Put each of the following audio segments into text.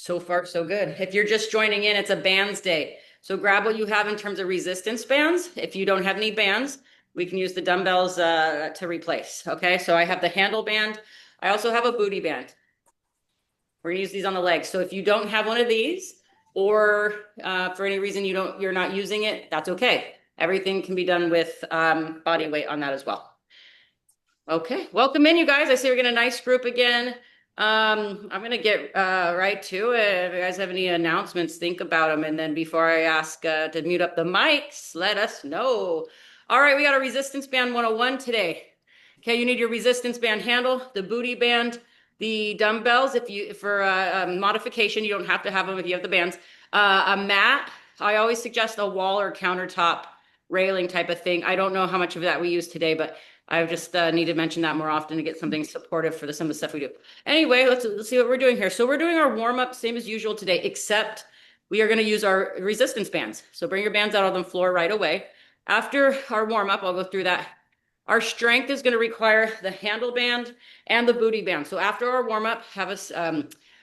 So far, so good. If you're just joining in, it's a bands day. So grab what you have in terms of resistance bands. If you don't have any bands, we can use the dumbbells to replace. Okay, so I have the handle band. I also have a booty band. We're gonna use these on the legs. So if you don't have one of these, or for any reason you're not using it, that's okay. Everything can be done with body weight on that as well. Okay, welcome in, you guys. I see we're getting a nice group again. I'm gonna get right to it. If you guys have any announcements, think about them. And then before I ask to mute up the mics, let us know. All right, we got a resistance band 101 today. Okay, you need your resistance band handle, the booty band, the dumbbells. If you for modification, you don't have to have them if you have the bands. A mat. I always suggest a wall or countertop railing type of thing. I don't know how much of that we use today, but I just need to mention that more often to get something supportive for some of the stuff we do. Anyway, let's see what we're doing here. So we're doing our warm up same as usual today, except we are going to use our resistance bands. So bring your bands out on the floor right away. After our warm up, I'll go through that. Our strength is going to require the handle band and the booty band. So after our warm up, have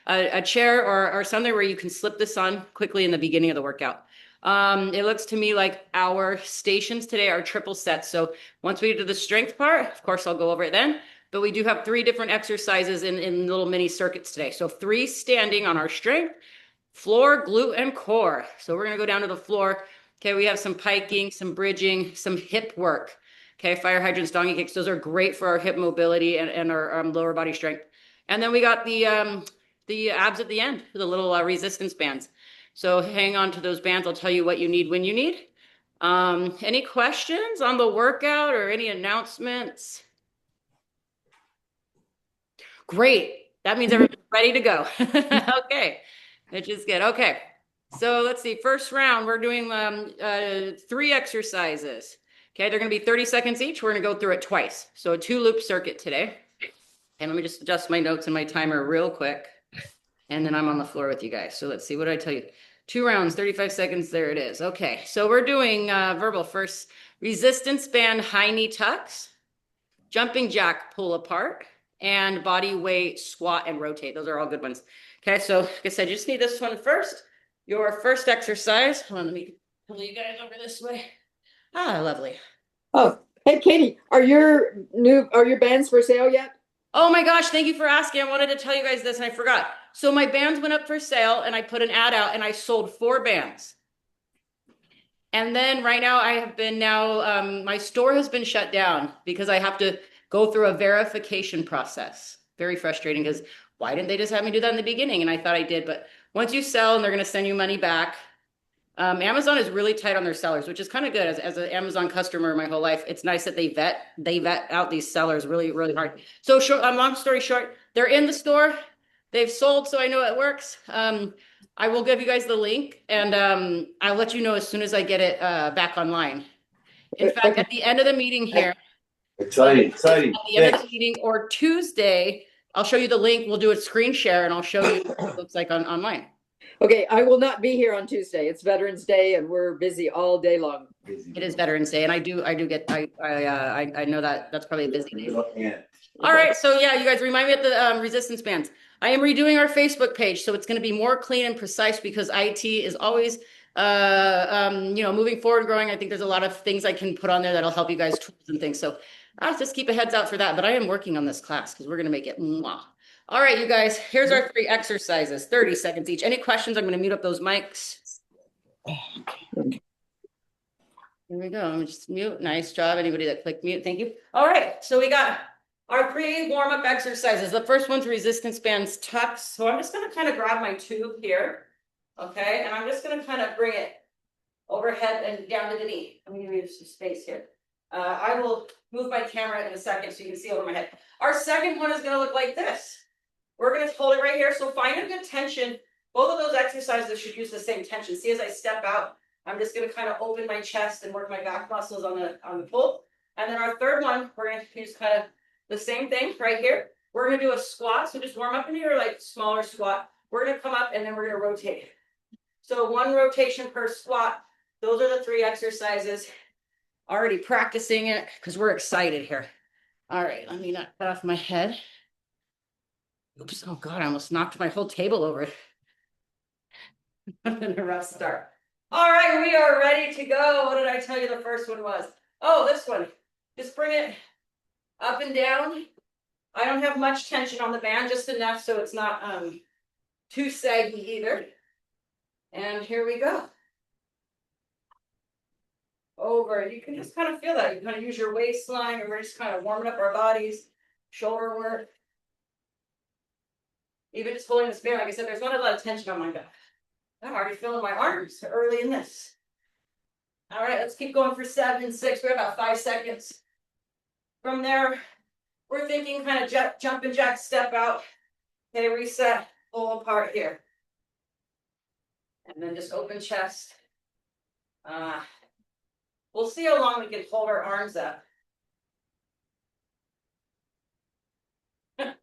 a chair or something where you can slip this on quickly in the beginning of the workout. It looks to me like our stations today are triple sets. So once we do the strength part, of course, I'll go over it then, but we do have 3 different exercises in little mini circuits today. So 3 standing on our strength, floor, glute, and core. So we're going to go down to the floor. Okay, we have some piking, some bridging, some hip work. Okay, fire hydrants, donkey kicks. Those are great for our hip mobility and our lower body strength. And then we got the abs at the end, the little resistance bands. So hang on to those bands. I'll tell you what you need when you need. Any questions on the workout or any announcements? Great. That means everyone's ready to go. Okay, which is good. Okay, so let's see. First round, we're doing 3 exercises. Okay, they're going to be 30 seconds each. We're going to go through it twice. So a 2-loop circuit today. And let me just adjust my notes and my timer real quick. And then I'm on the floor with you guys. So let's see, what did I tell you? 2 rounds, 35 seconds. There it is. Okay, so we're doing verbal first. Resistance band high knee tucks, jumping jack pull apart, and body weight squat and rotate. Those are all good ones. Okay, so like I said, you just need this one first. Your first exercise. Hold on, let me pull you guys over this way. Ah, lovely. Oh, hey, Katie, are your bands for sale yet? Oh my gosh, thank you for asking. I wanted to tell you guys this and I forgot. So my bands went up for sale and I put an ad out and I sold 4 bands. And then right now I have been my store has been shut down because I have to go through a verification process. Very frustrating because why didn't they just have me do that in the beginning? And I thought I did, but once you sell and they're going to send you money back. Amazon is really tight on their sellers, which is kind of good. As an Amazon customer my whole life, it's nice that they vet out these sellers really, really hard. So short, long story short, they're in the store. They've sold, so I know it works. I will give you guys the link, and I'll let you know as soon as I get it back online. In fact, at the end of the meeting here, Exciting. at the end of the meeting or Tuesday, I'll show you the link. We'll do a screen share, and I'll show you what it looks like online. Okay, I will not be here on Tuesday. It's Veterans Day, and we're busy all day long. It is Veterans Day, and I know that's probably a busy day. All right, so yeah, you guys remind me of the resistance bands. I am redoing our Facebook page, so it's going to be more clean and precise because IT is always, moving forward, growing. I think there's a lot of things I can put on there that'll help you guys tools and things. So I'll just keep a heads out for that. But I am working on this class because we're going to make it. Mwah. All right, you guys, here's our 3 exercises, 30 seconds each. Any questions? I'm going to mute up those mics. Here we go. I'm just mute. Nice job. Anybody that clicked mute, thank you. All right, so we got our 3 warm-up exercises. The first one's resistance bands tucks. So I'm just going to kind of grab my tube here, okay? And I'm just going to kind of bring it overhead and down to the knee. I'm going to give you some space here. I will move my camera in a second so you can see over my head. Our second one is going to look like this. We're going to hold it right here. So find a good tension. Both of those exercises should use the same tension. See, as I step out, I'm just going to kind of open my chest and work my back muscles on the pull. And then our third one, we're going to use kind of the same thing right here. We're going to do a squat. So just warm up in your like smaller squat. We're going to come up and then we're going to rotate. So 1 rotation per squat. Those are the 3 exercises. Already practicing it because we're excited here. All right, let me knock that off my head. Oops, oh God, I almost knocked my whole table over. And a rough start. All right, we are ready to go. What did I tell you the first one was? Oh, this one. Just bring it up and down. I don't have much tension on the band, just enough so it's not too saggy either. And here we go. Over. You can just kind of feel that. You kind of use your waistline, and we're just kind of warming up our bodies, shoulder work. Even just holding this band, like I said, there's not a lot of tension on my back. I'm already feeling my arms early in this. All right, let's keep going for 7, 6. We have about 5 seconds. From there, we're thinking kind of jump and jack, step out. Okay, reset, pull apart here. And then just open chest. We'll see how long we can hold our arms up. I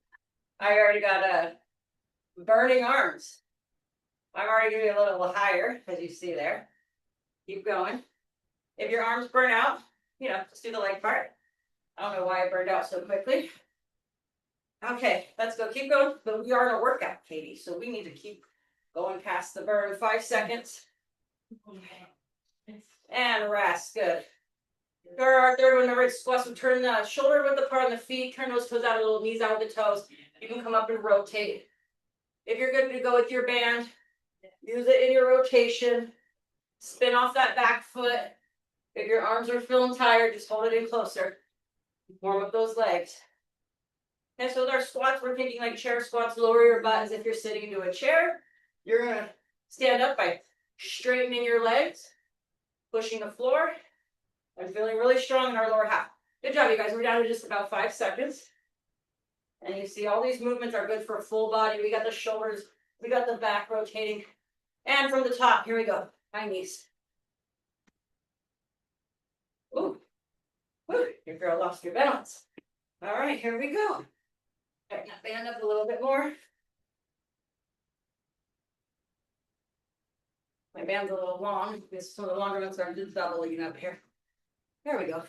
already got burning arms. I'm already going to be a little higher, as you see there. Keep going. If your arms burn out, just do the leg part. I don't know why I burned out so quickly. Okay, let's go. Keep going. But we are in a workout, Katie, so we need to keep going past the burn. 5 seconds. And rest. Good. For our third one, the right squats, we turn the shoulder width apart on the feet, turn those toes out a little, knees out of the toes. You can come up and rotate. If you're good to go with your band, use it in your rotation. Spin off that back foot. If your arms are feeling tired, just hold it in closer. Warm up those legs. And so with our squats, we're thinking like chair squats. Lower your butt as if you're sitting into a chair. You're going to stand up by straightening your legs, pushing the floor, and feeling really strong in our lower half. Good job, you guys. We're down to just about 5 seconds. And you see all these movements are good for full body. We got the shoulders. We got the back rotating. And from the top, here we go. High knees. Ooh. Woo. Your girl lost your balance. All right, here we go. Tighten that band up a little bit more. My band's a little long. This is some of the longer ones, so I'm just doubling up here. There we go.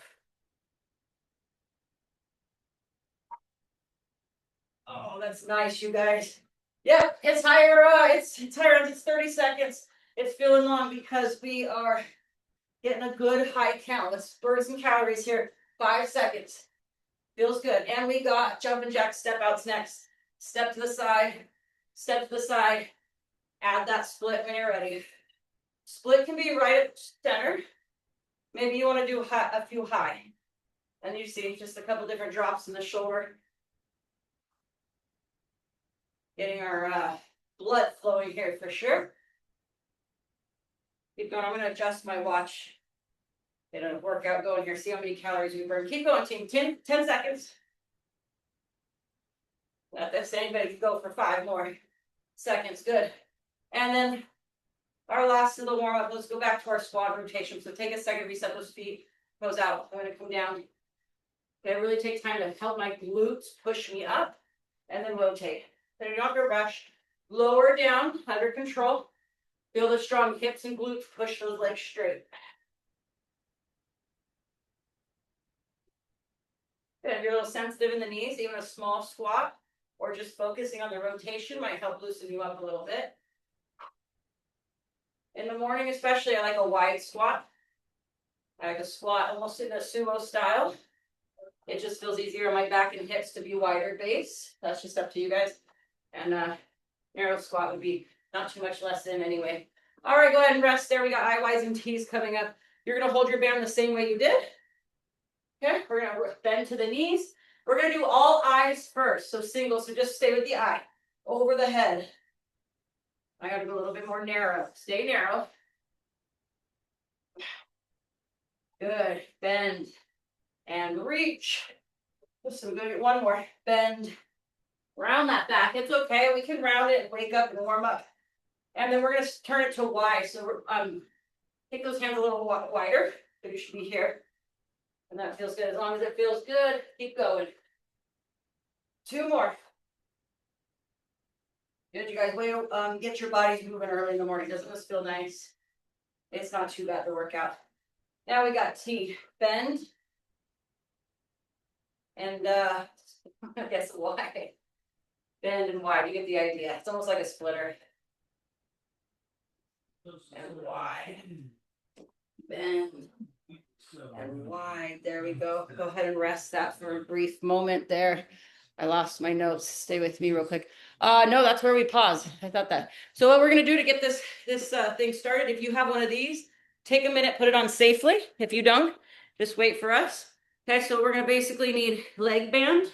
Oh, that's nice, you guys. Yep, it's higher. It's higher. It's 30 seconds. It's feeling long because we are getting a good high count. Let's burn some calories here. 5 seconds. Feels good. And we got jump and jack step outs next. Step to the side. Step to the side. Add that split when you're ready. Split can be right at center. Maybe you want to do a few high. And you see just a couple different drops in the shoulder. Getting our blood flowing here for sure. Keep going. I'm going to adjust my watch. Get a workout going here. See how many calories we burn. Keep going, team. 10 seconds. Not this. Anybody can go for 5 more seconds. Good. And then our last little warm up. Let's go back to our squat rotation. So take a second, reset those feet. Goes out. I'm going to come down. Okay, really take time to help my glutes push me up, and then rotate. Then you're not going to rush. Lower down, under control. Feel the strong hips and glutes. Push those legs straight. Good. If you're a little sensitive in the knees, even a small squat or just focusing on the rotation might help loosen you up a little bit. In the morning especially, I like a wide squat. I like a squat almost in a sumo style. It just feels easier on my back and hips to be wider base. That's just up to you guys. And narrow squat would be not too much less than anyway. All right, go ahead and rest there. We got IYs and T's coming up. You're going to hold your band the same way you did. Okay, we're going to bend to the knees. We're going to do all eyes first. So single, so just stay with the eye. Over the head. I got to go a little bit more narrow. Stay narrow. Good. Bend. And reach. Just some good. One more. Bend. Round that back. It's okay. We can round it and wake up and warm up. And then we're going to turn it to Y. So take those hands a little wider. So you should be here. And that feels good. As long as it feels good, keep going. 2 more. Good, you guys. Get your bodies moving early in the morning. Doesn't this feel nice? It's not too bad to work out. Now we got T. Bend. And I guess Y. Bend and Y. You get the idea. It's almost like a splitter. and wide. Bend and wide. There we go. Go ahead and rest that for a brief moment there. I lost my notes. Stay with me real quick. No, that's where we pause. I thought that. So what we're gonna do to get this thing started, if you have one of these, take a minute, put it on safely. If you don't, just wait for us. Okay, so we're gonna basically need leg band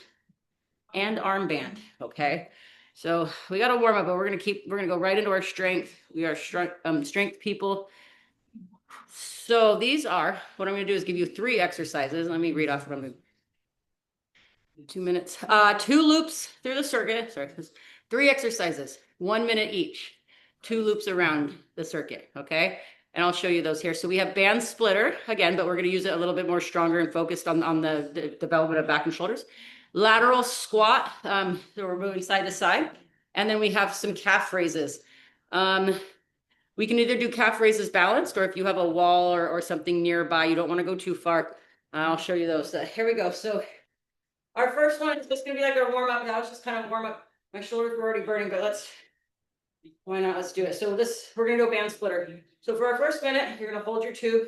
and arm band. Okay, so we got to warm up, but we're gonna go right into our strength. We are strength people. So these are what I'm gonna do is give you 3 exercises. Let me read off from them. 2 minutes. 2 loops through the circuit. Sorry, 3 exercises, 1 minute each. 2 loops around the circuit. Okay. And I'll show you those here. So we have band splitter again, but we're going to use it a little bit more stronger and focused on the development of back and shoulders. Lateral squat. So we're moving side to side. And then we have some calf raises. We can either do calf raises balanced, or if you have a wall or something nearby, you don't want to go too far. I'll show you those. Here we go. So our first one is just going to be like our warm up. That was just kind of warm up. My shoulders were already burning, but why not? Let's do it. So we're going to go band splitter. So for our first minute, you're going to hold your tube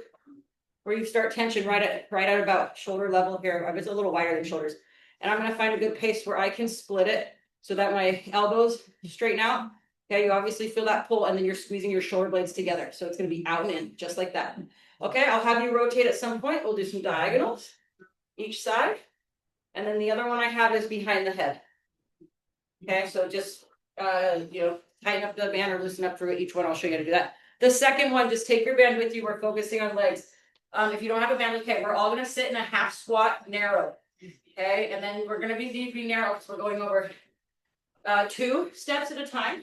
where you start tension right at about shoulder level here. It's a little wider than shoulders. And I'm going to find a good pace where I can split it so that my elbows straighten out. Okay, you obviously feel that pull, and then you're squeezing your shoulder blades together. So it's going to be out and in, just like that. Okay, I'll have you rotate at some point. We'll do some diagonals each side. And then the other one I have is behind the head. Okay, so just, tighten up the band or loosen up through each one. I'll show you how to do that. The second one, just take your band with you. We're focusing on legs. If you don't have a band, okay, we're all going to sit in a half squat narrow. Okay, and then we're going to be narrow because we're going over 2 steps at a time.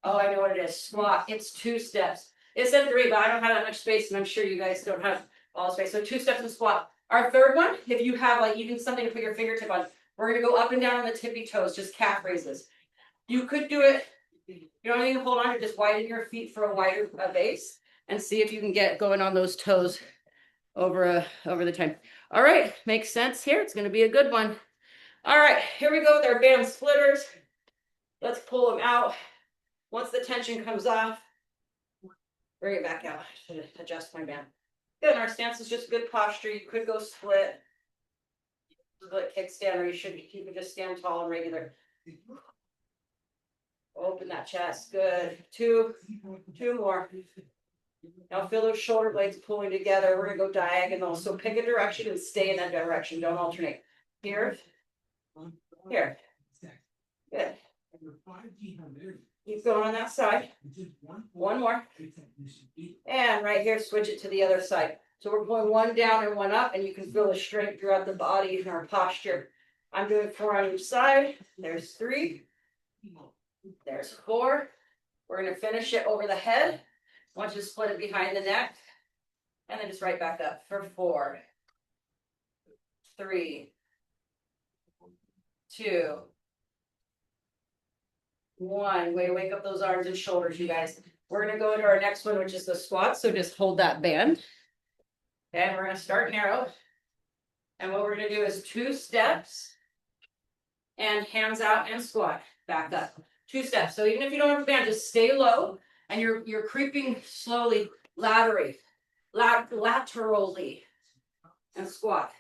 Oh, I know what it is. Squat. It's 2 steps. It said 3, but I don't have that much space, and I'm sure you guys don't have all the space. So 2 steps in squat. Our third one, if you have like even something to put your fingertip on, we're going to go up and down on the tippy toes, just calf raises. You could do it. You don't need to hold on to, just widen your feet for a wider base and see if you can get going on those toes over the time. All right, makes sense here. It's going to be a good one. All right, here we go with our band splitters. Let's pull them out. Once the tension comes off, bring it back out to adjust my band. Good, and our stance is just good posture. You could go split kickstand, or you can just stand tall and regular. Open that chest. Good. 2 more. Now feel those shoulder blades pulling together. We're gonna go diagonal. So pick a direction and stay in that direction. Don't alternate. Here. Here. Good. Keep going on that side. 1 more. And right here, switch it to the other side. So we're going 1 down and 1 up, and you can feel the strength throughout the body and our posture. I'm doing 4 on each side. There's 3. There's 4. We're going to finish it over the head. Once you split it behind the neck, and then just right back up for 4, 3, 2, 1. Way to wake up those arms and shoulders, you guys. We're going to go into our next one, which is the squat. So just hold that band. Okay, we're going to start narrow. And what we're going to do is 2 steps and hands out and squat. Back up. 2 steps. So even if you don't have a band, just stay low, and you're creeping slowly laterally, and squat.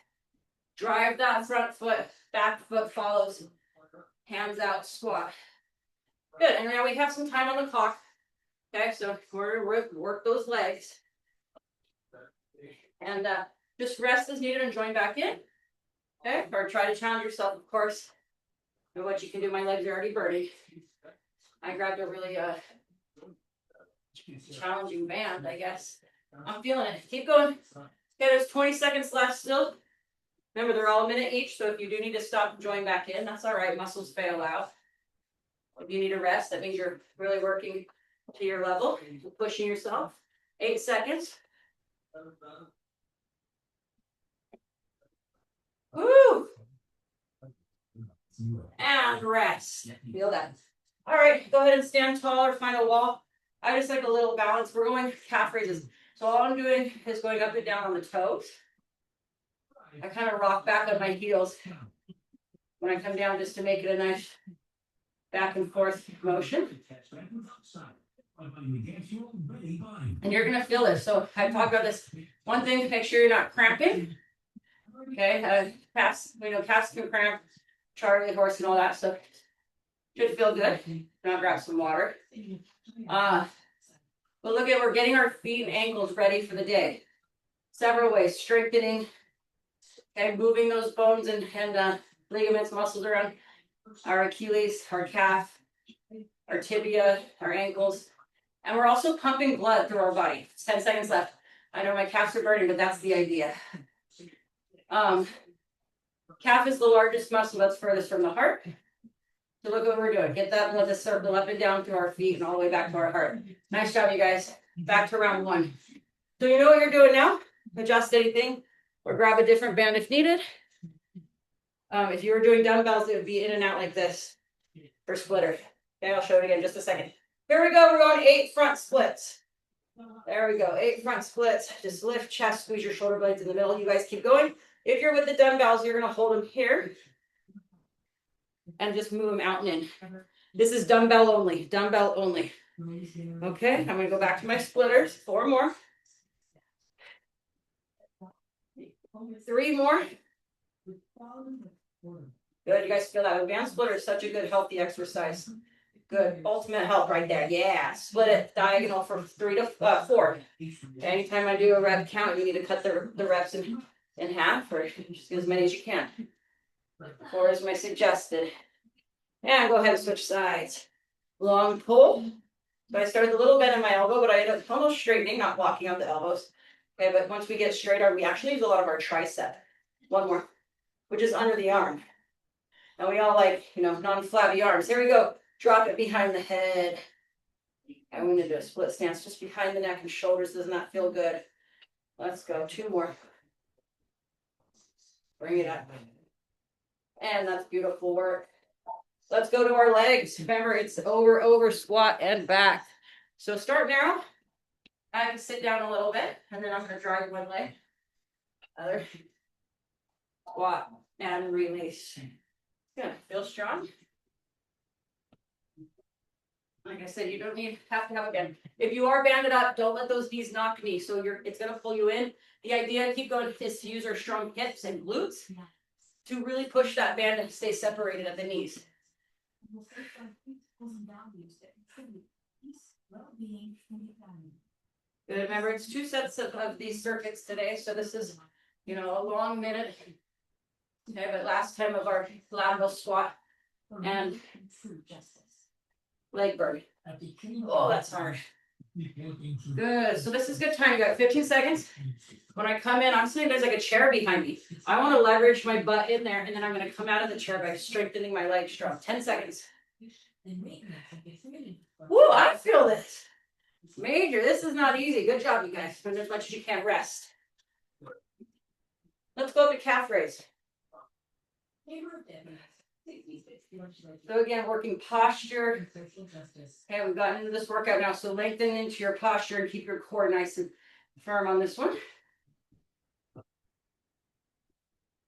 Drive that front foot, back foot follows. Hands out, squat. Good. And now we have some time on the clock. Okay, so we're going to work those legs. And just rest as needed and join back in. Okay, or try to challenge yourself, of course. And what you can do, my legs are already burning. I grabbed a really challenging band, I guess. I'm feeling it. Keep going. Okay, there's 20 seconds left still. Remember, they're all a minute each, so if you do need to stop and join back in, that's all right. Muscles fail out. If you need a rest, that means you're really working to your level, pushing yourself. 8 seconds. Woo! And rest. Feel that. All right, go ahead and stand tall or find a wall. I just like a little balance. We're going calf raises. So all I'm doing is going up and down on the toes. I kind of rock back on my heels when I come down, just to make it a nice back and forth motion. And you're gonna feel this. So I talked about this. One thing, make sure you're not cramping. Okay, calves, we know calves can cramp, Charlie horse and all that stuff. Should feel good. Now grab some water. But look at, we're getting our feet and ankles ready for the day. Several ways, strengthening, okay, moving those bones and ligaments, muscles around our Achilles, our calf, our tibia, our ankles. And we're also pumping blood through our body. It's 10 seconds left. I know my calves are burning, but that's the idea. Calf is the largest muscle that's furthest from the heart. So look what we're doing. Get that blood to circle up and down through our feet and all the way back to our heart. Nice job, you guys. Back to round 1. So you know what you're doing now? Adjust anything or grab a different band if needed. If you were doing dumbbells, it would be in and out like this for splitter. Okay, I'll show it again in just a second. Here we go. We're going 8 front splits. There we go. 8 front splits. Just lift, chest, squeeze your shoulder blades in the middle. You guys keep going. If you're with the dumbbells, you're going to hold them here and just move them out and in. This is dumbbell only. Dumbbell only. Okay, I'm going to go back to my splitters. 4 more. 3 more. Good. You guys feel that? Advanced splitter is such a good, healthy exercise. Good. Ultimate health right there. Yeah. Split it diagonal from 3 to 4. Anytime I do a rep count, you need to cut the reps in half or just as many as you can. 4 is my suggested. And go ahead and switch sides. Long pull. So I started a little bend in my elbow, but I ended up almost straightening, not blocking out the elbows. Okay, but once we get straight arm, we actually use a lot of our tricep. 1 more, which is under the arm. And we all like, non-flabby arms. Here we go. Drop it behind the head. And we're going to do a split stance just behind the neck and shoulders. Does not feel good. Let's go. 2 more. Bring it up. And that's beautiful work. Let's go to our legs. Remember, it's over, squat, and back. So start narrow. I can sit down a little bit, and then I'm going to drive 1 leg. Other. Squat and release. Good. Feel strong. Like I said, you don't have to have a band. If you are banded up, don't let those knees knock me. So it's going to pull you in. The idea, keep going, is to use our strong hips and glutes to really push that band and stay separated at the knees. Good. Remember, it's 2 sets of these circuits today. So this is, a long minute. Okay, but last time of our lateral squat and leg burn. Oh, that's hard. Good. So this is good time. You got 15 seconds. When I come in, I'm sitting, there's like a chair behind me. I want to leverage my butt in there, and then I'm going to come out of the chair by strengthening my leg strong. 10 seconds. Woo, I feel this. Major. This is not easy. Good job, you guys. Spend as much as you can. Rest. Let's go to calf raise. So again, working posture. Okay, we've gotten into this workout now. So lengthen into your posture and keep your core nice and firm on this one.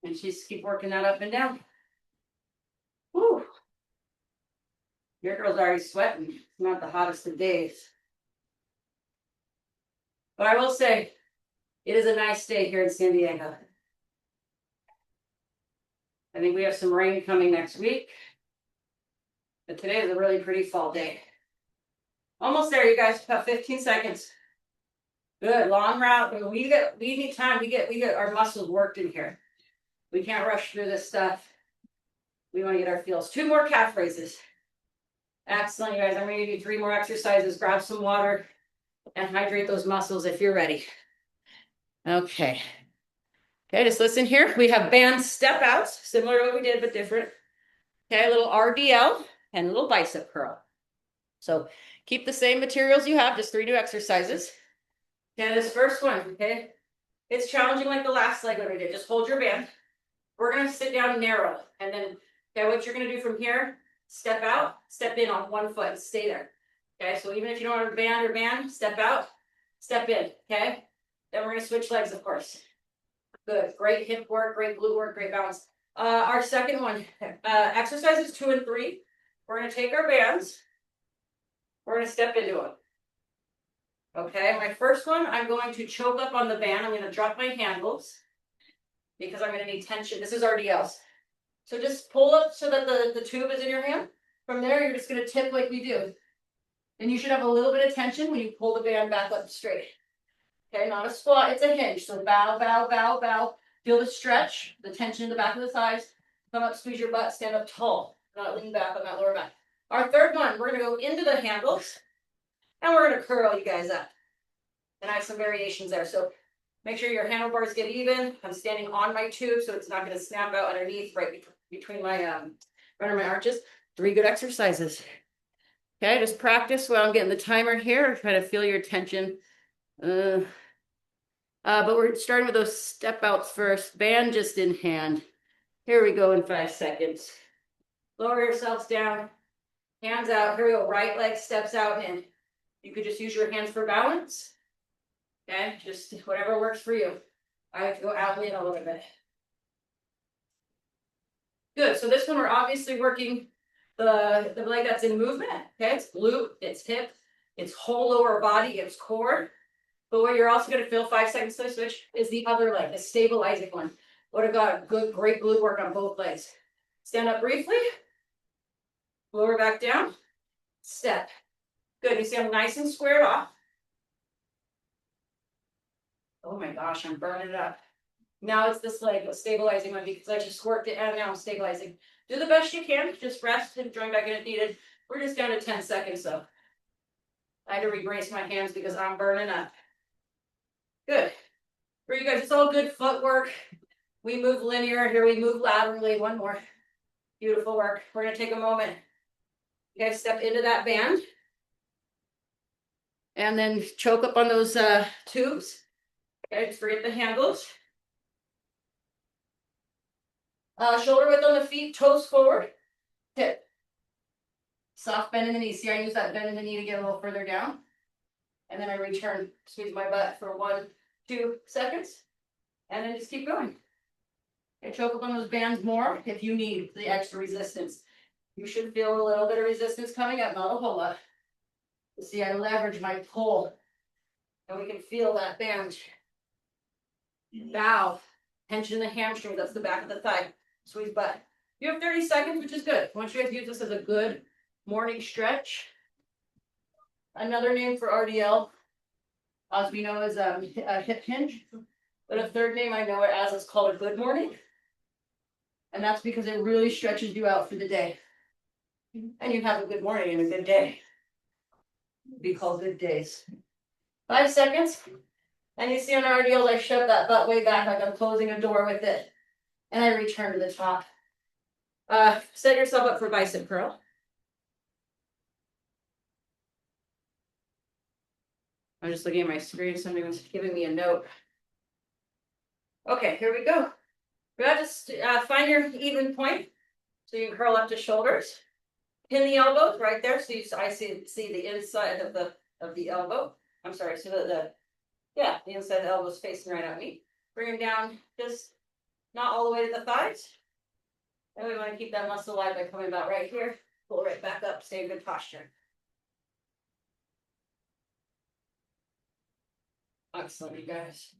And just keep working that up and down. Woo. Your girl's already sweating. It's not the hottest of days. But I will say, it is a nice day here in San Diego. I think we have some rain coming next week. But today is a really pretty fall day. Almost there, you guys. About 15 seconds. Good. Long route. We need time. We get our muscles worked in here. We can't rush through this stuff. We want to get our feels. 2 more calf raises. Excellent, you guys. I'm going to give you 3 more exercises. Grab some water and hydrate those muscles if you're ready. Okay. Okay, just listen here. We have band step outs, similar to what we did, but different. Okay, a little RDL and a little bicep curl. So keep the same materials you have, just 3 new exercises. Okay, this first one, okay, it's challenging like the last leg that we did. Just hold your band. We're going to sit down narrow. And then, okay, what you're going to do from here, step out, step in on 1 foot, and stay there. Okay, so even if you don't have a band, step out, step in, okay? Then we're going to switch legs, of course. Good, great hip work, great glute work, great balance. Our second one, exercises 2 and 3. We're going to take our bands. We're going to step into them. Okay, my first one, I'm going to choke up on the band. I'm going to drop my handles because I'm going to need tension. This is RDLs. So just pull up so that the tube is in your hand. From there, you're just going to tip like we do. And you should have a little bit of tension when you pull the band back up straight. Okay, not a squat, it's a hinge. So bow, bow, bow, bow. Feel the stretch, the tension in the back of the thighs. Come up, squeeze your butt, stand up tall. Not lean back on that lower back. Our third one, we're going to go into the handles. And we're going to curl you guys up. And I have some variations there. So make sure your handlebars get even. I'm standing on my tube, so it's not going to snap out underneath right between my front of my arches. 3 good exercises. Okay, just practice while I'm getting the timer here. Try to feel your tension. But we're starting with those step outs first. Band just in hand. Here we go in 5 seconds. Lower yourselves down. Hands out. Here we go. Right leg steps out and in. You could just use your hands for balance. Okay, just whatever works for you. I like to go out and in a little bit. Good, so this one we're obviously working the leg that's in movement. Okay, it's glute, it's hip, it's whole lower body, it's core. But what you're also going to feel 5 seconds to switch is the other leg, the stabilizing one. Would have got good, great glute work on both legs. Stand up briefly, lower back down, step. Good, you see I'm nice and squared off. Oh my gosh, I'm burning it up. Now it's this leg, a stabilizing one, because I just worked it and now I'm stabilizing. Do the best you can, just rest and join back in if needed. We're just down to 10 seconds, so I had to rebrace my hands because I'm burning up. Good. For you guys, it's all good footwork. We move linear, here we move laterally. One more. Beautiful work. We're gonna take a moment. You guys step into that band. And then choke up on those tubes. Okay, just forget the handles. Shoulder width on the feet, toes forward, tip. Soft bend in the knee. See, I use that bend in the knee to get a little further down. And then I return, squeeze my butt for 1, 2 seconds. And then just keep going. And choke up on those bands more if you need the extra resistance. You should feel a little bit of resistance coming up, not a whole lot. See, I leverage my pull. And we can feel that band. Bow. Tension in the hamstring, that's the back of the thigh. Squeeze butt. You have 30 seconds, which is good. I want you guys to use this as a good morning stretch. Another name for RDL, as we know, is a hip hinge. But a third name I know it as is called a good morning. And that's because it really stretches you out for the day. And you have a good morning and a good day. It'd be called good days. 5 seconds. And you see on RDLs, I shove that butt way back like I'm closing a door with it. And I return to the top. Set yourself up for bicep curl. I'm just looking at my screen. Somebody was giving me a note. Okay, here we go. We have to find your even point. So you can curl up to shoulders. Pin the elbows right there. So I see the inside of the elbow. I'm sorry. So the inside of the elbow is facing right at me. Bring them down just not all the way to the thighs. And we want to keep that muscle alive by coming about right here. Pull right back up. Stay in good posture. Excellent, you guys.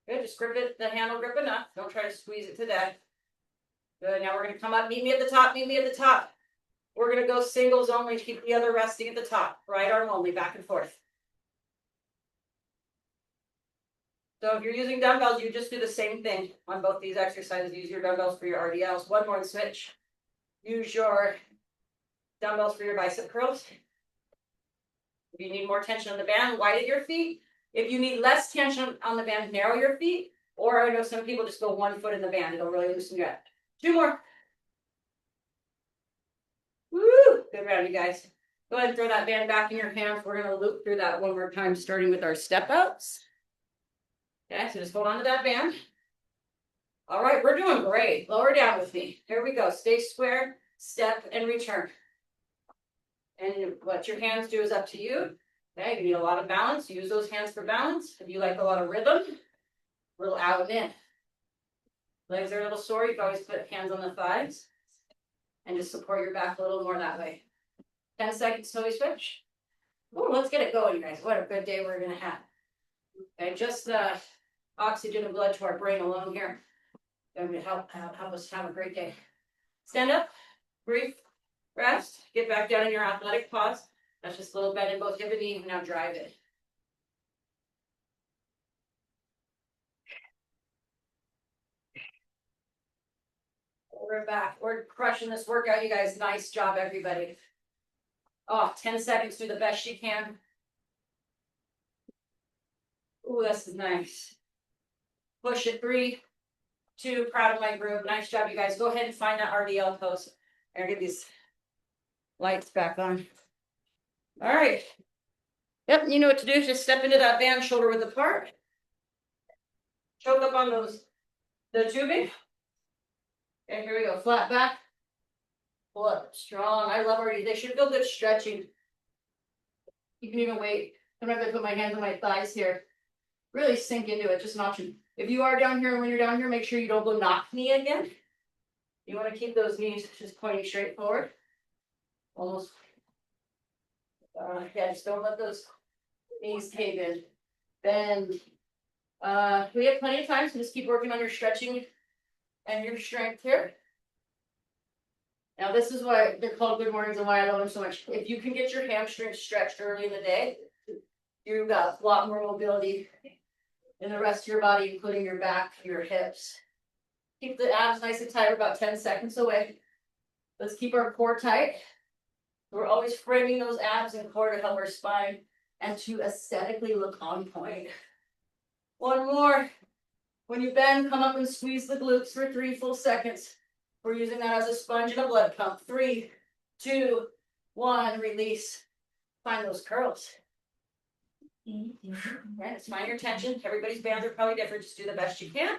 Good, just grip it, the handle grip enough. Don't try to squeeze it to death. Good, now we're going to come up, meet me at the top, meet me at the top. We're going to go singles only, keep the other resting at the top. Right arm only, back and forth. So if you're using dumbbells, you just do the same thing on both these exercises. Use your dumbbells for your RDLs. One more and switch. Use your dumbbells for your bicep curls. If you need more tension on the band, widen your feet. If you need less tension on the band, narrow your feet. Or I know some people just go 1 foot in the band. It'll really loosen you up. 2 more. Woo! Good round, you guys. Go ahead and throw that band back in your hands. We're going to loop through that one more time, starting with our step outs. Okay, so just hold on to that band. All right, we're doing great. Lower down with me. Here we go. Stay square, step, and return. And what your hands do is up to you. Okay, you need a lot of balance. Use those hands for balance. If you like a lot of rhythm, a little out and in. Legs are a little sore. You can always put hands on the thighs. And just support your back a little more that way. 10 seconds till we switch. Oh, let's get it going, guys. What a good day we're gonna have. Okay, just oxygen and blood to our brain alone here. Going to help us have a great day. Stand up, breathe, rest, get back down in your athletic pause. That's just a little bend in both hip and knee. Now drive it. We're back. We're crushing this workout, you guys. Nice job, everybody. Oh, 10 seconds. Do the best you can. Ooh, this is nice. Push it. 3, 2. Proud of my group. Nice job, you guys. Go ahead and find that RDL pose. I'm gonna get these lights back on. All right. Yep, you know what to do. Just step into that band, shoulder width apart. Choke up on the tubing. Okay, here we go. Flat back. Pull up. Strong. I love already. They should feel good stretching. You can even wait. Sometimes I put my hands on my thighs here. Really sink into it. Just an option. If you are down here and when you're down here, make sure you don't go knock knee again. You want to keep those knees just pointing straight forward. Almost. Yeah, just don't let those knees cave in. Bend. We have plenty of time, so just keep working on your stretching and your strength here. Now, this is why they're called good mornings and why I love them so much. If you can get your hamstrings stretched early in the day, you've got a lot more mobility in the rest of your body, including your back, your hips. Keep the abs nice and tight. We're about 10 seconds away. Let's keep our core tight. We're always framing those abs and core to help our spine and to aesthetically look on point. One more. When you bend, come up and squeeze the glutes for 3 full seconds. We're using that as a sponge and a blood pump. 3, 2, 1, release. Find those curls. Right, just find your tension. Everybody's bands are probably different. Just do the best you can.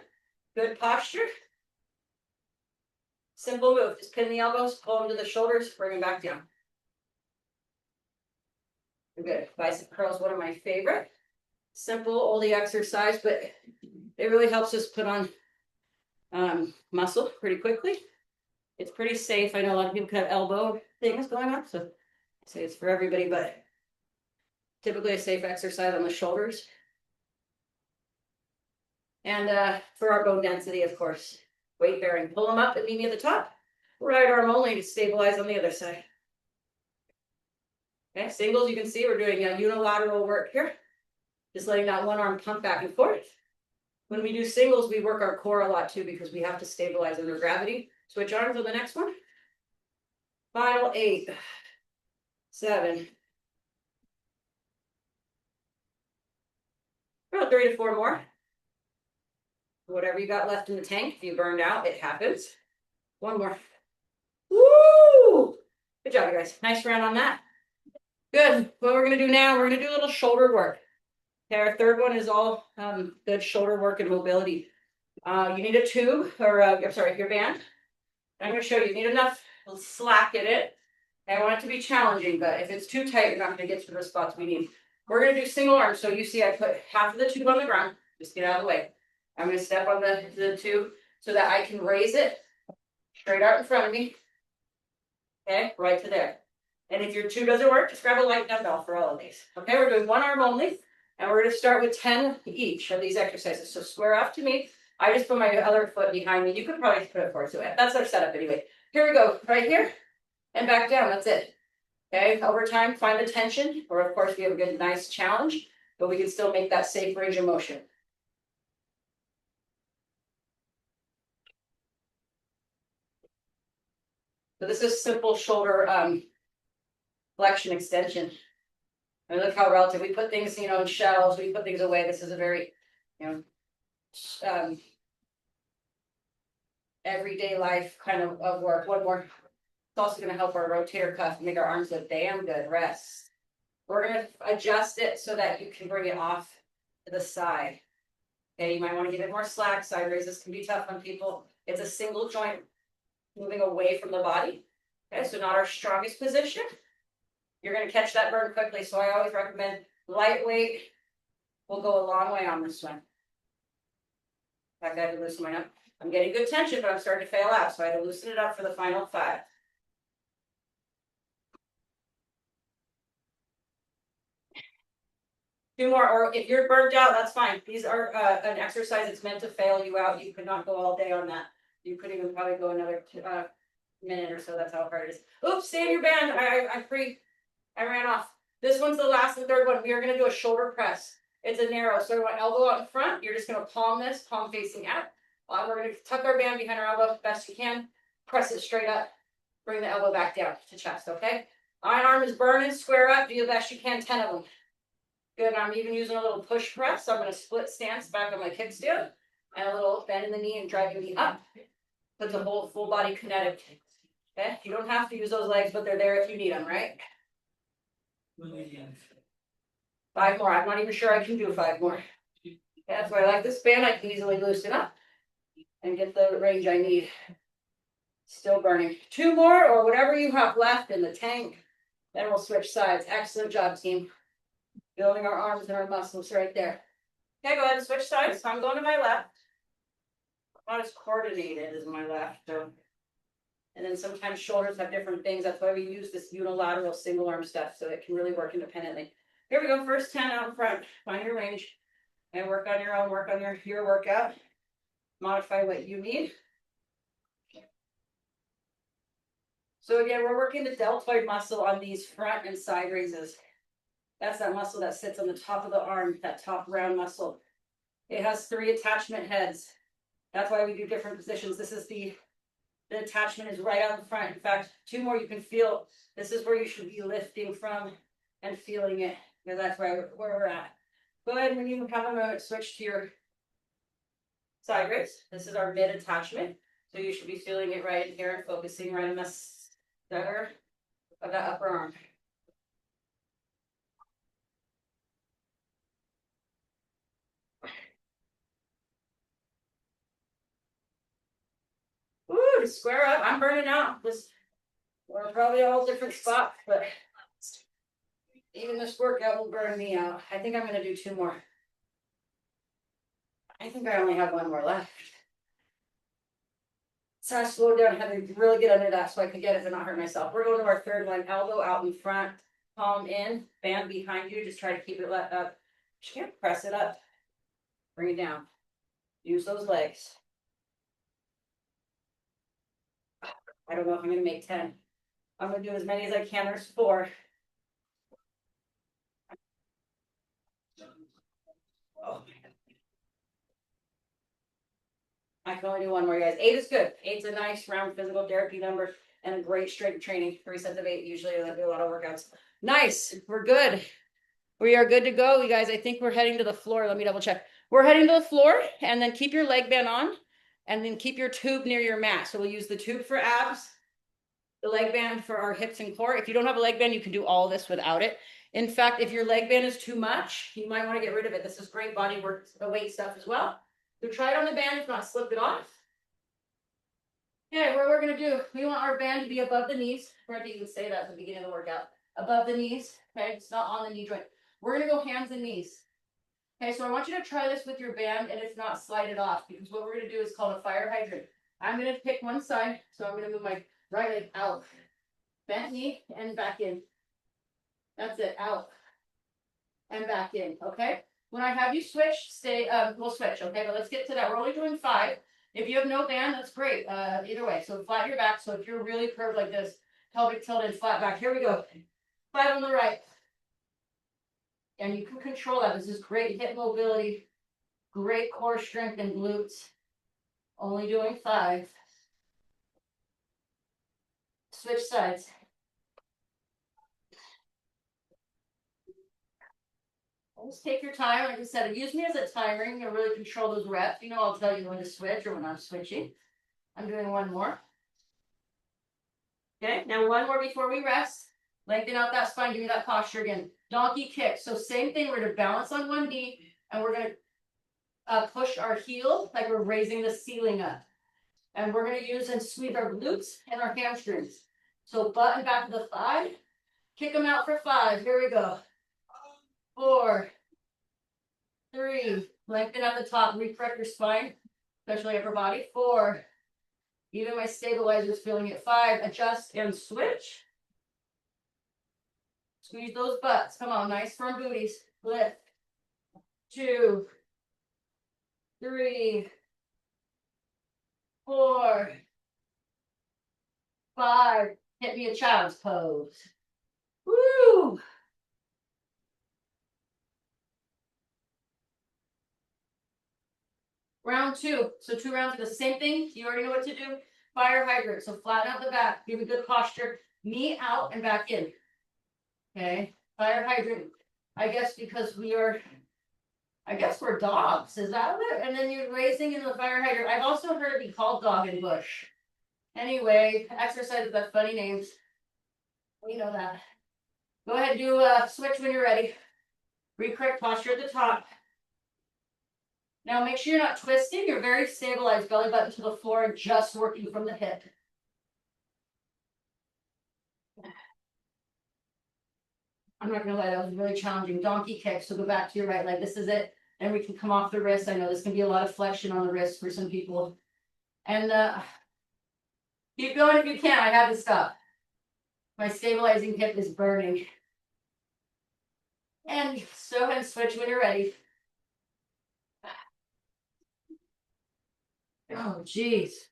Good posture. Simple move. Just pin the elbows, pull them to the shoulders, bring them back down. Good. Bicep curls, one of my favorite. Simple, oldie exercise, but it really helps us put on muscle pretty quickly. It's pretty safe. I know a lot of people have elbow things going on, so I say it's for everybody, but typically a safe exercise on the shoulders. And for our bone density, of course, weight bearing. Pull them up and meet me at the top. Right arm only to stabilize on the other side. Okay, singles, you can see we're doing a unilateral work here. Just letting that one arm pump back and forth. When we do singles, we work our core a lot too because we have to stabilize under gravity. Switch arms on the next one. Final 8, 7. About 3 to 4 more. Whatever you got left in the tank, if you burned out, it happens. One more. Woo! Good job, you guys. Nice round on that. Good. What we're going to do now, we're going to do a little shoulder work. Okay, our third one is all good shoulder work and mobility. You need a tube, or I'm sorry, your band. I'm going to show you. You need enough slack in it. I want it to be challenging, but if it's too tight, you're not going to get to the spots we need. We're going to do single arms. So you see I put half of the tube on the ground. Just get out of the way. I'm going to step on the tube so that I can raise it straight out in front of me. Okay, right to there. And if your tube doesn't work, just grab a light dumbbell for all of these. Okay, we're doing one arm only. And we're going to start with 10 each of these exercises. So square off to me. I just put my other foot behind me. You could probably put it forward. So that's our setup anyway. Here we go. Right here and back down. That's it. Okay. Over time, find the tension. Or of course, we have a good, nice challenge, but we can still make that safe range of motion. So this is simple shoulder flexion extension. And look how relative. We put things, in shelves. We put things away. This is a very, everyday life kind of work. One more. It's also going to help our rotator cuff make our arms look damn good. Rest. We're going to adjust it so that you can bring it off to the side. Okay, you might want to give it more slack. Side raises can be tough on people. It's a single joint moving away from the body. Okay, so not our strongest position. You're going to catch that burn quickly. So I always recommend lightweight will go a long way on this one. In fact, I had to loosen mine up. I'm getting good tension, but I'm starting to fail out. So I had to loosen it up for the final 5. 2 more, or if you're burnt out, that's fine. These are an exercise that's meant to fail you out. You could not go all day on that. You could even probably go another minute or so. That's how hard it is. Oops, stay in your band. I'm free. I ran off. This one's the last and third one. We are going to do a shoulder press. It's a narrow. So I want elbow out in front. You're just going to palm this, palm facing out. We're going to tuck our band behind our elbow best you can. Press it straight up. Bring the elbow back down to chest, okay? My arm is burning. Square up. Do the best you can. 10 of them. Good. I'm even using a little push press. So I'm going to split stance back on my kickstand. And a little bend in the knee and drive your knee up. Put the whole full body kinetic. Okay? You don't have to use those legs, but they're there if you need them, right? 5 more. I'm not even sure I can do 5 more. Okay, that's why I like this band. I can easily loosen up and get the range I need. Still burning. 2 more or whatever you have left in the tank. Then we'll switch sides. Excellent job, team. Building our arms and our muscles right there. Okay, go ahead and switch sides. So I'm going to my left. Not as coordinated as my left. So. And then sometimes shoulders have different things. That's why we use this unilateral single arm stuff so it can really work independently. Here we go. First 10 out in front. Find your range and work on your own. Work on your workout. Modify what you need. So again, we're working the deltoid muscle on these front and side raises. That's that muscle that sits on the top of the arm, that top round muscle. It has 3 attachment heads. That's why we do different positions. This is the attachment is right out in front. In fact, 2 more you can feel. This is where you should be lifting from and feeling it, because that's where we're at. Go ahead, when you have a moment, switch to your side raise. This is our mid attachment. So you should be feeling it right in here and focusing right in the center of that upper arm. Ooh, to square up. I'm burning out. We're probably all different spots, but even this workout will burn me out. I think I'm going to do 2 more. I think I only have 1 more left. So I slowed down, had to really get under that so I could get it and not hurt myself. We're going to our third one. Elbow out in front, palm in, band behind you. Just try to keep it let up. Just can't press it up. Bring it down. Use those legs. I don't know if I'm going to make 10. I'm going to do as many as I can. There's 4. Oh. I can only do 1 more, guys. 8 is good. 8's a nice round physical therapy number and a great strength training. 3 sets of 8. Usually I do a lot of workouts. Nice. We're good. We are good to go, you guys. I think we're heading to the floor. Let me double check. We're heading to the floor, and then keep your leg band on, and then keep your tube near your mat. So we'll use the tube for abs, the leg band for our hips and core. If you don't have a leg band, you can do all this without it. In fact, if your leg band is too much, you might want to get rid of it. This is great body work, weight stuff as well. So try it on the band, if not, slip it off. Okay, what we're going to do, we want our band to be above the knees. We're going to even say that at the beginning of the workout. Above the knees, okay? It's not on the knee joint. We're going to go hands and knees. Okay, so I want you to try this with your band, and if not, slide it off, because what we're going to do is called a fire hydrant. I'm going to pick one side, so I'm going to move my right leg out. Bent knee and back in. That's it, out. And back in, okay? When I have you switch, we'll switch, okay? But let's get to that. We're only doing 5. If you have no band, that's great. Either way, so flat your back. So if you're really curved like this, pelvic tilt and flat back. Here we go. 5 on the right. And you can control that. This is great hip mobility, great core strength and glutes. Only doing 5. Switch sides. Just take your time. Like I said, use me as a timer. You can really control those reps. You know, I'll tell you when to switch or when I'm switching. I'm doing 1 more. Okay, now 1 more before we rest. Lengthen out that spine. Give me that posture again. Donkey kick. So same thing. We're going to balance on 1 knee, and we're going to push our heel like we're raising the ceiling up. And we're going to use and squeeze our glutes and our hamstrings. So butt and back of the thigh. Kick them out for 5. Here we go. 4, 3. Lengthen at the top. Recorrect your spine, especially upper body. 4. Even my stabilizer is feeling it. 5. Adjust and switch. Squeeze those butts. Come on, nice firm booties. Lift. 2, 3, 4, 5. Hit me a child's pose. Woo! Round 2. So 2 rounds of the same thing. You already know what to do. Fire hydrant. So flatten out the back. Give a good posture. Knee out and back in. Okay. Fire hydrant. I guess because we're dogs. Is that it? And then you're raising into the fire hydrant. I've also heard it be called dog and bush. Anyway, exercises have funny names. We know that. Go ahead and do a switch when you're ready. Correct posture at the top. Now make sure you're not twisting. You're very stabilized, belly button to the floor and just working from the hip. I'm not gonna lie, that was really challenging. Donkey kick, so go back to your right leg. This is it. And we can come off the wrist. I know this can be a lot of flexion on the wrist for some people. And keep going if you can. I have to stop. My stabilizing hip is burning. And go ahead and switch when you're ready. Oh, geez.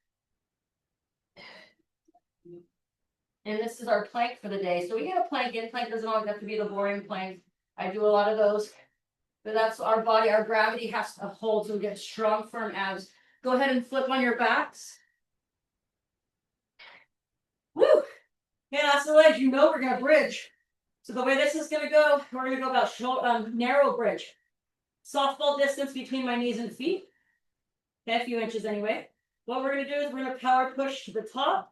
And this is our plank for the day. So we get a plank in. Plank doesn't always have to be the boring plank. I do a lot of those. But that's our body. Our gravity has to hold so we get strong, firm abs. Go ahead and flip on your backs. Woo! Okay, that's the legs. You know we're going to bridge. So the way this is going to go, we're going to go about narrow bridge. Softball distance between my knees and feet. Okay, a few inches anyway. What we're going to do is we're going to power push to the top.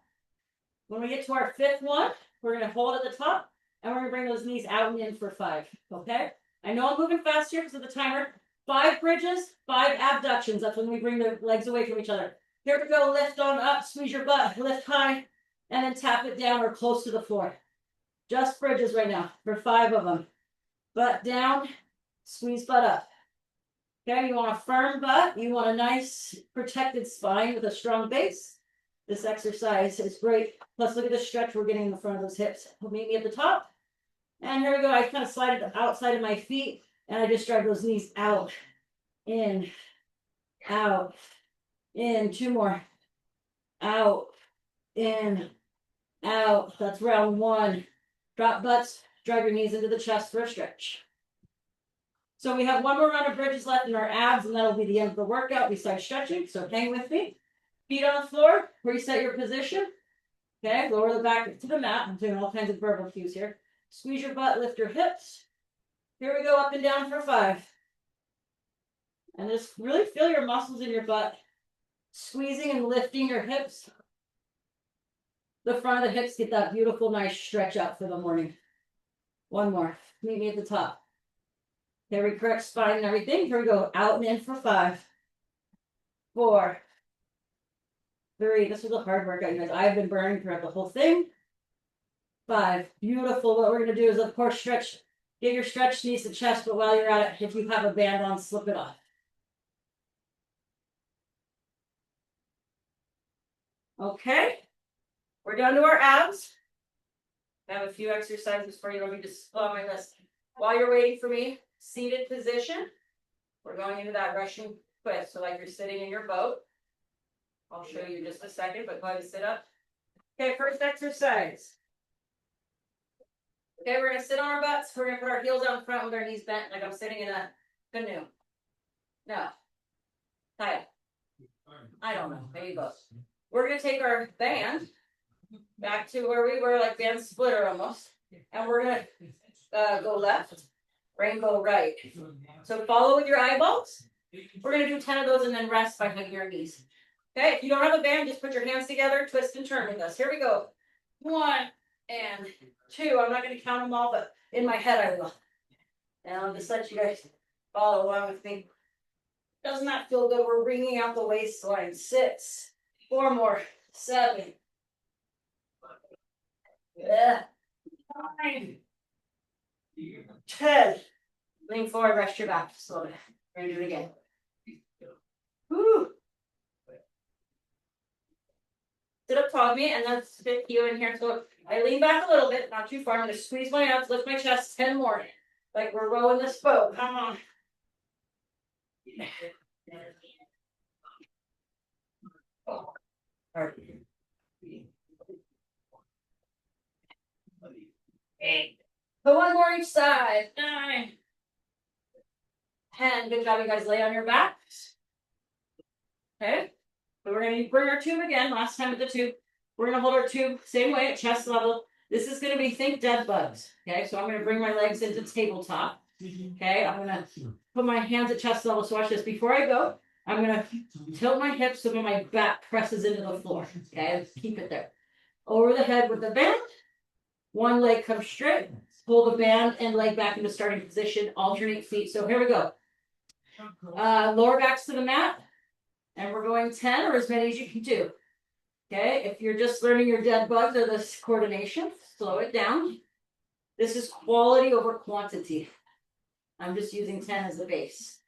When we get to our 5th one, we're going to hold at the top. And we're going to bring those knees out and in for 5. Okay? I know I'm moving fast here because of the timer. 5 bridges, 5 abductions. That's when we bring the legs away from each other. Here we go. Lift on up. Squeeze your butt. Lift high. And then tap it down or close to the floor. Just bridges right now for 5 of them. Butt down. Squeeze butt up. Okay, you want a firm butt. You want a nice protected spine with a strong base. This exercise is great. Plus, look at the stretch we're getting in the front of those hips. Meet me at the top. And here we go. I kind of slide it outside of my feet. And I just drive those knees out. In. Out. In. 2 more. Out. In. Out. That's round 1. Drop butts. Drive your knees into the chest for a stretch. So we have 1 more round of bridges left in our abs, and that'll be the end of the workout besides stretching. So hang with me. Feet on the floor. Reset your position. Okay, lower the back to the mat. I'm doing all kinds of verbal cues here. Squeeze your butt, lift your hips. Here we go, up and down for 5. And just really feel your muscles in your butt. Squeezing and lifting your hips. The front of the hips get that beautiful, nice stretch out for the morning. 1 more. Meet me at the top. Okay, we correct spine and everything. Here we go, out and in for 5. 4. 3. This was a hard workout, you guys. I've been burning throughout the whole thing. 5. Beautiful. What we're going to do is, of course, stretch. Get your stretched knees to chest, but while you're at it, if you have a band on, slip it off. Okay. We're down to our abs. I have a few exercises for you. Let me just pull out my list. While you're waiting for me, seated position. We're going into that Russian twist. So like you're sitting in your boat. I'll show you in just a second, but go ahead and sit up. Okay, first exercise. Okay, we're going to sit on our butts. We're going to put our heels out in front with our knees bent like I'm sitting in a canoe. No. Tie up. I don't know. There you go. We're going to take our band back to where we were, like band splitter almost. And we're going to go left, rainbow right. So follow with your eyeballs. We're going to do 10 of those and then rest by hugging your knees. Okay, if you don't have a band, just put your hands together, twist and turn with us. Here we go. 1 and 2. I'm not going to count them all, but in my head I will. And I'll just let you guys follow along with me. Doesn't that feel good? We're bringing out the waistline. 6. 4 more. 7. 9. 10. Lean forward, rest your back slowly. We're going to do it again. Woo. Sit up tall with me, and let's fit you in here. So I lean back a little bit, not too far. I'm going to squeeze my abs, lift my chest. 10 more. Like we're rowing this boat. Come on. Eight. Put one more each side. 9. 10. Good job, you guys. Lay on your backs. Okay. So we're going to bring our tube again. Last time with the tube. We're going to hold our tube same way at chest level. This is going to be, think dead bugs. Okay. So I'm going to bring my legs into tabletop. Okay. I'm going to put my hands at chest level. So watch this. Before I go, I'm going to tilt my hips so that my back presses into the floor. Okay. Let's keep it there. Over the head with the band. One leg comes straight. Pull the band and leg back into starting position. Alternate feet. So here we go. Lower backs to the mat. And we're going 10 or as many as you can do. Okay, if you're just learning your dead bugs or this coordination, slow it down. This is quality over quantity. I'm just using 10 as the base.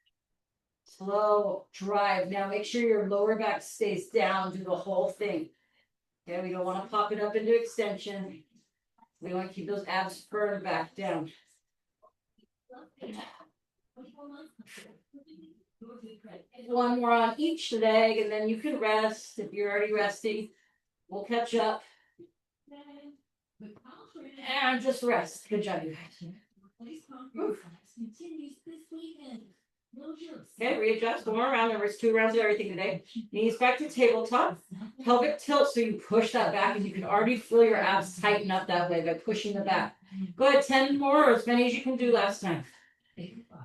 Slow drive. Now make sure your lower back stays down through the whole thing. Okay, we don't want to pop it up into extension. We want to keep those abs firm back down. One more on each leg, and then you can rest. If you're already resting, we'll catch up. And just rest. Good job, you guys. Okay, readjust. One more round. There was 2 rounds of everything today. Knees back to tabletop. Pelvic tilt, so you push that back, and you can already feel your abs tighten up that way by pushing the back. Go ahead, 10 more, or as many as you can do last time.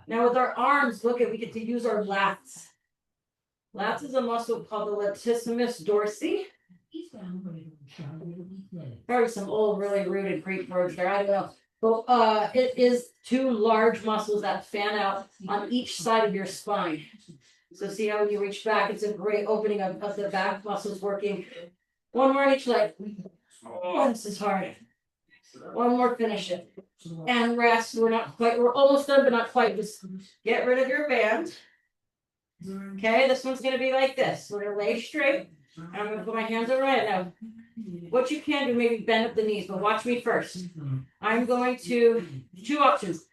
Now with our arms, look at, we get to use our lats. Lats is a muscle called the latissimus dorsi. Probably some old, really rooted Greek words there. I don't know. But it is 2 large muscles that fan out on each side of your spine. So see how when you reach back, it's a great opening of the back muscles working. One more on each leg. Oh, this is hard. One more, finish it. And rest. We're almost done, but not quite. Just get rid of your band. Okay, this one's going to be like this. We're going to lay straight. And I'm going to put my hands over my head. Now, what you can do, maybe bend up the knees, but watch me first. I'm going to, 2 options.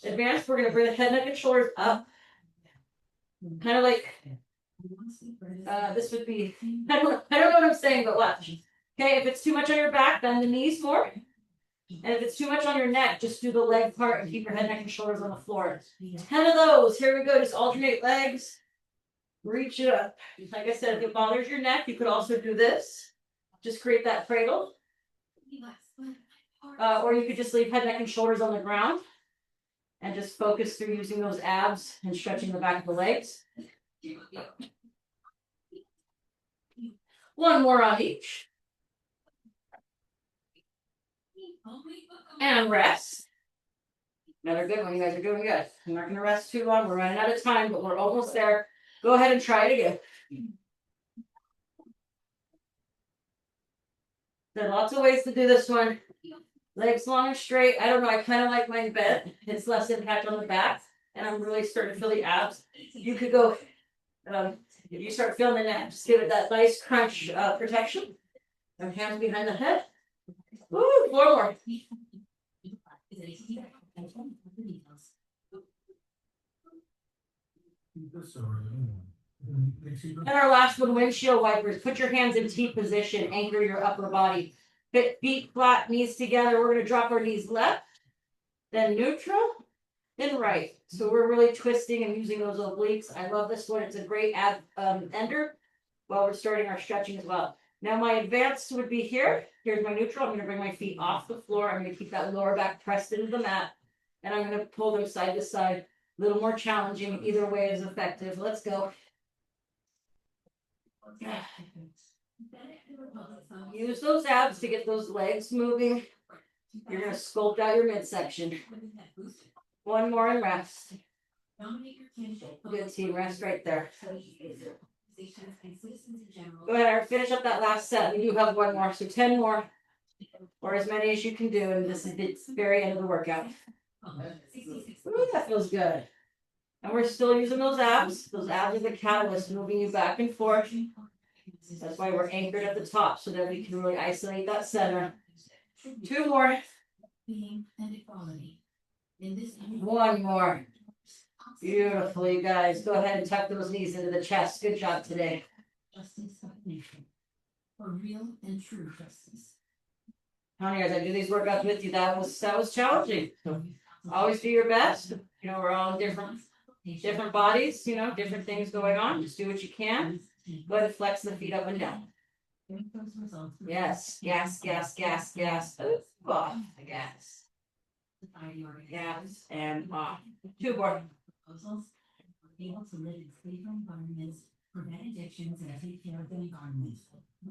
Advance, we're going to bring the head, neck, and shoulders up. Kind of like, this would be, I don't know what I'm saying, but watch. Okay, if it's too much on your back, bend the knees more. And if it's too much on your neck, just do the leg part and keep your head, neck, and shoulders on the floor. 10 of those. Here we go. Just alternate legs. Reach it up. Like I said, if it bothers your neck, you could also do this. Just create that cradle. Or you could just leave head, neck, and shoulders on the ground. And just focus through using those abs and stretching the back of the legs. One more on each. And rest. Another good one. You guys are doing good. I'm not going to rest too long. We're running out of time, but we're almost there. Go ahead and try it again. There are lots of ways to do this one. Legs long and straight. I don't know. I kind of like mine bent. It's less impact on the back. And I'm really starting to feel the abs. You could go, if you start feeling the neck, just give it that nice crunch protection. And hands behind the head. Woo, 4 more. And our last one, windshield wipers. Put your hands in T position. Anchor your upper body. Feet flat, knees together. We're going to drop our knees left, then neutral, then right. So we're really twisting and using those obliques. I love this one. It's a great ab ender while we're starting our stretching as well. Now my advanced would be here. Here's my neutral. I'm going to bring my feet off the floor. I'm going to keep that lower back pressed into the mat. And I'm going to pull them side to side. A little more challenging. Either way is effective. Let's go. Use those abs to get those legs moving. You're going to sculpt out your midsection. One more and rest. Good team. Rest right there. Go ahead, finish up that last set. We do have one more, so 10 more, or as many as you can do. And this is the very end of the workout. Ooh, that feels good. And we're still using those abs. Those abs are the catalyst, moving you back and forth. That's why we're anchored at the top, so that we can really isolate that center. 2 more. One more. Beautiful, you guys. Go ahead and tuck those knees into the chest. Good job today. Justice of the nation. For real and true justice. How many guys I do these workouts with you? That was challenging. So always do your best. You know, we're all in different bodies, you know, different things going on. Just do what you can. Go ahead and flex the feet up and down. Yes, gas, gas, gas, gas. Off the gas. Gas and off. 2 more. Able to live in safer environments, prevent addictions, and take care of the environment.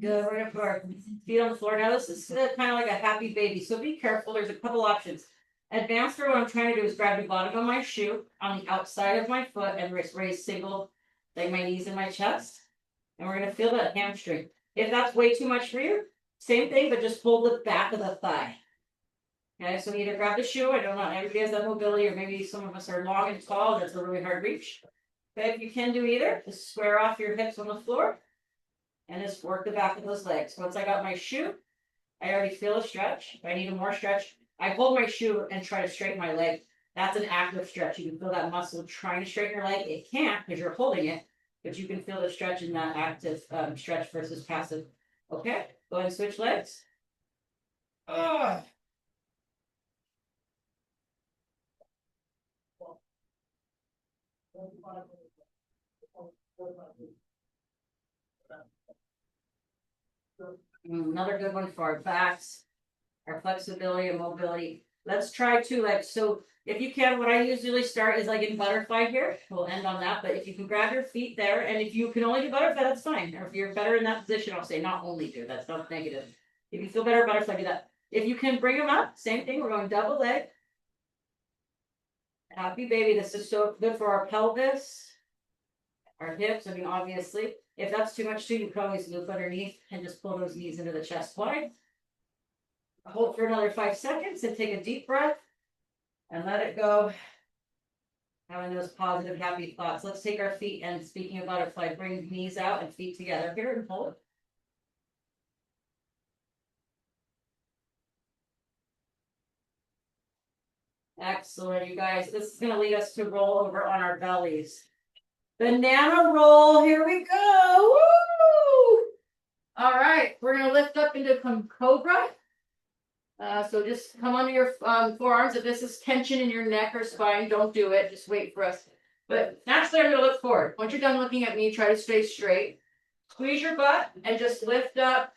Good. We're gonna put our feet on the floor. Now this is kind of like a happy baby, so be careful. There's a couple options. Advanced, or what I'm trying to do is grab the bottom of my shoe on the outside of my foot and raise single, like my knees and my chest. And we're gonna feel that hamstring. If that's way too much for you, same thing, but just hold the back of the thigh. Okay, so either grab the shoe. I don't know, everybody has that mobility, or maybe some of us are long and tall, that's a really hard reach. Okay, if you can do either, just square off your hips on the floor and just work the back of those legs. Once I got my shoe, I already feel a stretch. If I need a more stretch, I hold my shoe and try to straighten my leg. That's an active stretch. You can feel that muscle trying to straighten your leg. It can't because you're holding it, but you can feel the stretch in that active stretch versus passive. Okay, go ahead and switch legs. Oh. Another good one for our backs, our flexibility and mobility. Let's try to so if you can, what I usually start is like in butterfly here. We'll end on that, but if you can grab your feet there, and if you can only do butterfly, that's fine. Or if you're better in that position, I'll say not only do, that's not negative. If you feel better butterfly, do that. If you can bring them up, same thing, we're going double leg. Happy baby, this is so good for our pelvis, our hips. I mean, obviously, if that's too much too, you can always loop underneath and just pull those knees into the chest wide. Hold for another 5 seconds and take a deep breath and let it go. Having those positive, happy thoughts. Let's take our feet, and speaking of butterfly, bring knees out and feet together here and hold. Excellent, you guys. This is going to lead us to roll over on our bellies. Banana roll. Here we go. Woo! All right, we're going to lift up into cobra. So just come under your forearms. If this is tension in your neck or spine, don't do it. Just wait for us. But naturally, I'm going to look forward. Once you're done looking at me, try to stay straight. Squeeze your butt and just lift up.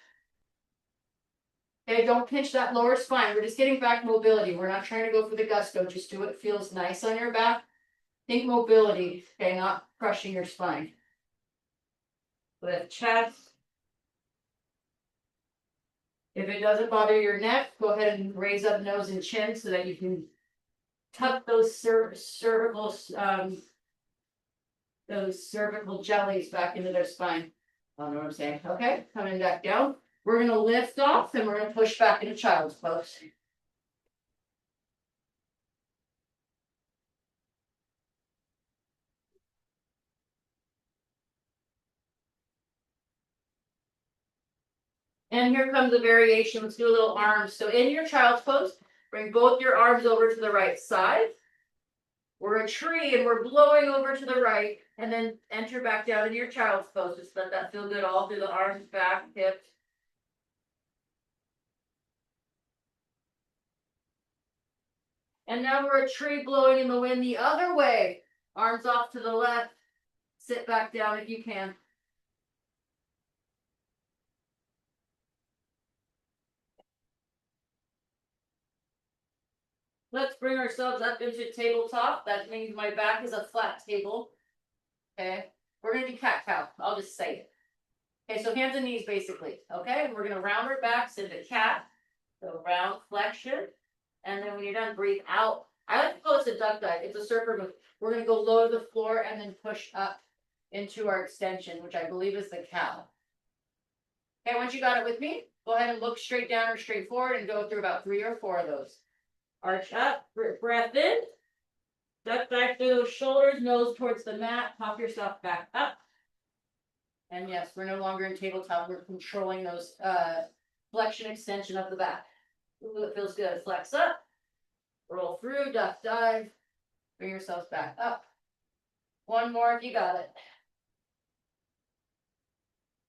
Okay, don't pinch that lower spine. We're just getting back mobility. We're not trying to go for the gusto. Just do what feels nice on your back. Think mobility, okay, not crushing your spine. Lift chest. If it doesn't bother your neck, go ahead and raise up nose and chin so that you can tuck those cervical jellies back into their spine. I don't know what I'm saying. Okay, coming back down. We're going to lift off and we're going to push back into child's pose. And here comes a variation. Let's do a little arms. So in your child's pose, bring both your arms over to the right side. We're a tree and we're blowing over to the right, and then enter back down into your child's pose. Just let that feel good all through the arms, back, hips. And now we're a tree blowing in the wind the other way. Arms off to the left. Sit back down if you can. Let's bring ourselves up into tabletop. That means my back is a flat table. Okay. We're going to do cat-cow. I'll just say it. Okay, so hands and knees basically. Okay, and we're going to round our backs into cat. So round flexion. And then when you're done, breathe out. I like to call this a duck dive. It's a surfer move. We're going to go low to the floor and then push up into our extension, which I believe is the cow. Okay, once you got it with me, go ahead and look straight down or straight forward and go through about 3 or 4 of those. Arch up, breath in. Duck back through those shoulders, nose towards the mat, pop yourself back up. And yes, we're no longer in tabletop. We're controlling those flexion extension of the back. Ooh, it feels good. Flex up, roll through, duck dive, bring yourselves back up. One more if you got it.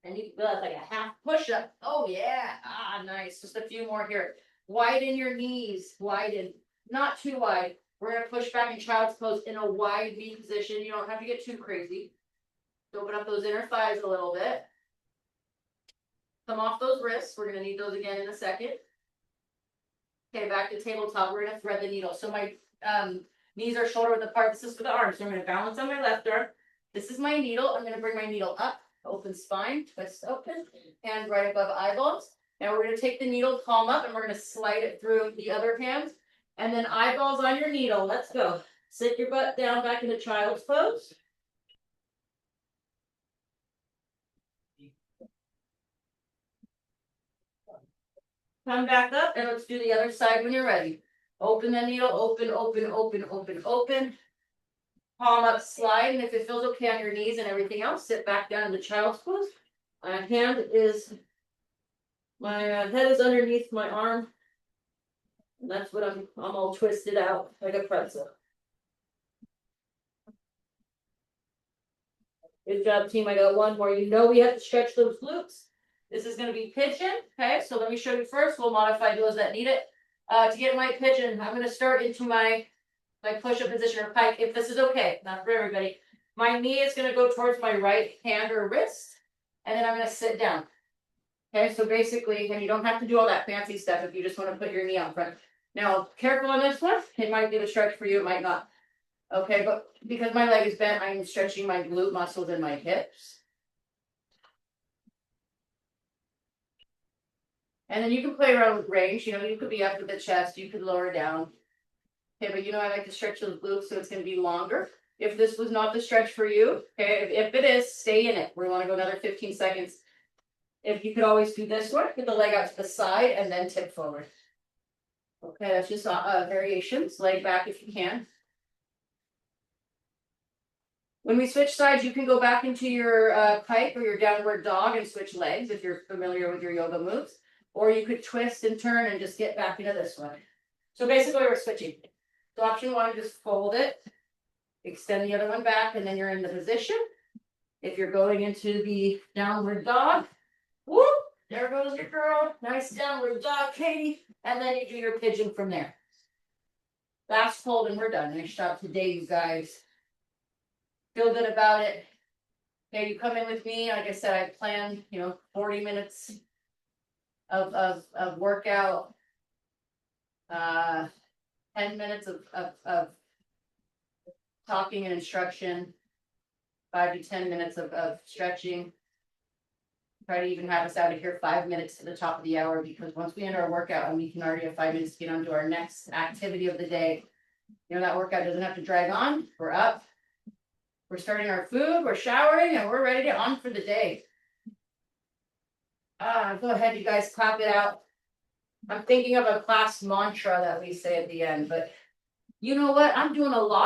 And you feel like a half push-up. Oh yeah. Ah, nice. Just a few more here. Widen your knees. Widen. Not too wide. We're gonna push back in child's pose in a wide knee position. You don't have to get too crazy. Open up those inner thighs a little bit. Come off those wrists. We're gonna need those again in a second. Okay, back to tabletop. We're gonna thread the needle. So my knees are shoulder width apart. This is for the arms. So I'm gonna balance on my left arm. This is my needle. I'm gonna bring my needle up. Open spine, twist open, hand right above eyeballs. Now we're going to take the needle, palm up, and we're going to slide it through the other hand. And then eyeballs on your needle. Let's go. Sit your butt down back into child's pose. Come back up, and let's do the other side when you're ready. Open the needle, open, open, open, open, open. Palm up, slide, and if it feels okay on your knees and everything else, sit back down in the child's pose. My head is underneath my arm. And that's what I'm all twisted out like a pretzel. Good job, team. I got one more. You know we have to stretch those glutes. This is going to be pigeon. Okay, so let me show you first. We'll modify those that need it. To get my pigeon, I'm going to start into my push-up position or pike, if this is okay, not for everybody. My knee is going to go towards my right hand or wrist, and then I'm going to sit down. Okay, so basically, and you don't have to do all that fancy stuff if you just want to put your knee out front. Now, careful on this one. It might be a stretch for you, it might not. Okay, but because my leg is bent, I'm stretching my glute muscles and my hips. And then you can play around with range. You know, you could be up with the chest, you could lower down. Okay, but you know I like to stretch those glutes so it's going to be longer. If this was not the stretch for you, okay, if it is, stay in it. We want to go another 15 seconds. If you could always do this one, get the leg out to the side and then tip forward. Okay, that's just variations. Leg back if you can. When we switch sides, you can go back into your pike or your downward dog and switch legs if you're familiar with your yoga moves. Or you could twist and turn and just get back into this one. So basically we're switching. So option one, just fold it, extend the other one back, and then you're in the position. If you're going into the downward dog, whoop, there goes your girl. Nice downward dog, Katie. And then you do your pigeon from there. Last hold and we're done. Nice job today, you guys. Feel good about it. Okay, you come in with me. Like I said, I planned, 40 minutes of workout. 10 minutes of talking and instruction, 5 to 10 minutes of stretching. Try to even have us out of here 5 minutes to the top of the hour, because once we end our workout and we can already have 5 minutes to get on to our next activity of the day, that workout doesn't have to drag on. We're up. We're starting our food, we're showering, and we're ready to on for the day. Go ahead, you guys, clap it out. I'm thinking of a class mantra that we say at the end, but you know what? I'm doing a lot.